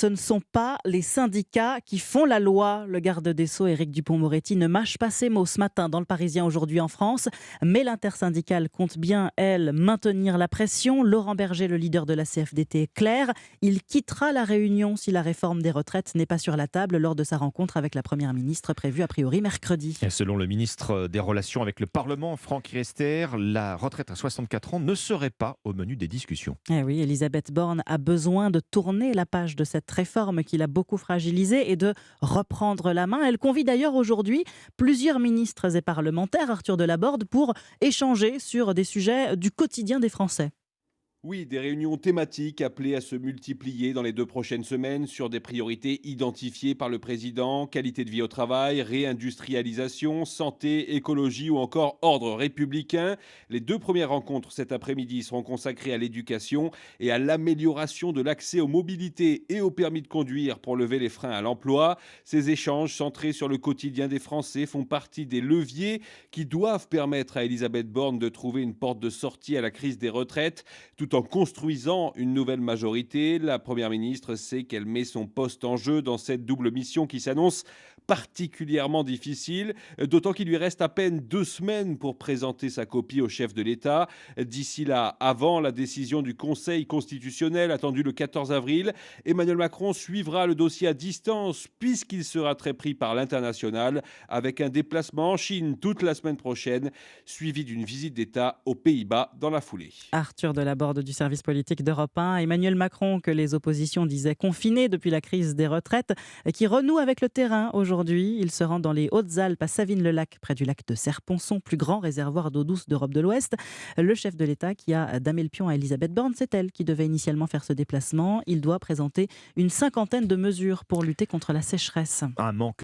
Ce ne sont pas les syndicats qui font la loi. Le garde des Sceaux, Éric Dupond-Moretti, ne mâche pas ses mots ce matin dans Le Parisien aujourd'hui en France. Mais l'intersyndicale compte bien, elle, maintenir la pression. Laurent Berger, le leader de la CFDT, est clair. Il quittera la réunion si la réforme des retraites n'est pas sur la table lors de sa rencontre avec la Première ministre prévue a priori mercredi. Et selon le ministre des Relations avec le Parlement, Franck Riester, la retraite à 64 ans ne serait pas au menu des discussions. Eh oui, Elisabeth Borne a besoin de tourner la page de cette réforme qui l'a beaucoup fragilisée et de reprendre la main. Elle convie d'ailleurs aujourd'hui plusieurs ministres et parlementaires, Arthur Delaborde, pour échanger sur des sujets du quotidien des Français. Oui, des réunions thématiques appelées à se multiplier dans les 2 prochaines semaines sur des priorités identifiées par le président, qualité de vie au travail, réindustrialisation, santé, écologie ou encore ordre républicain. Les 2 premières rencontres cet après-midi seront consacrées à l'éducation et à l'amélioration de l'accès aux mobilités et au permis de conduire pour lever les freins à l'emploi. Ces échanges centrés sur le quotidien des Français font partie des leviers qui doivent permettre à Elisabeth Borne de trouver une porte de sortie à la crise des retraites, tout en construisant une nouvelle majorité. La Première ministre sait qu'elle met son poste en jeu dans cette double mission qui s'annonce particulièrement difficile, d'autant qu'il lui reste à peine 2 semaines pour présenter sa copie au chef de l'État. D'ici là, avant la décision du Conseil constitutionnel attendue le 14 avril, Emmanuel Macron suivra le dossier à distance puisqu'il sera très pris par l'international avec un déplacement en Chine toute la semaine prochaine, suivi d'une visite d'État aux Pays-Bas dans la foulée. Arthur Delaborde du service politique d'Europe 1. Emmanuel Macron, que les oppositions disaient confiné depuis la crise des retraites, qui renoue avec le terrain aujourd'hui. Il se rend dans les Hautes-Alpes à Savines-le-Lac, près du lac de Serponçon, plus grand réservoir d'eau douce d'Europe de l'Ouest. Le chef de l'État qui a damé le pion à Elisabeth Borne, c'est elle qui devait initialement faire ce déplacement. Il doit présenter une cinquantaine de mesures pour lutter contre la sécheresse. Un manque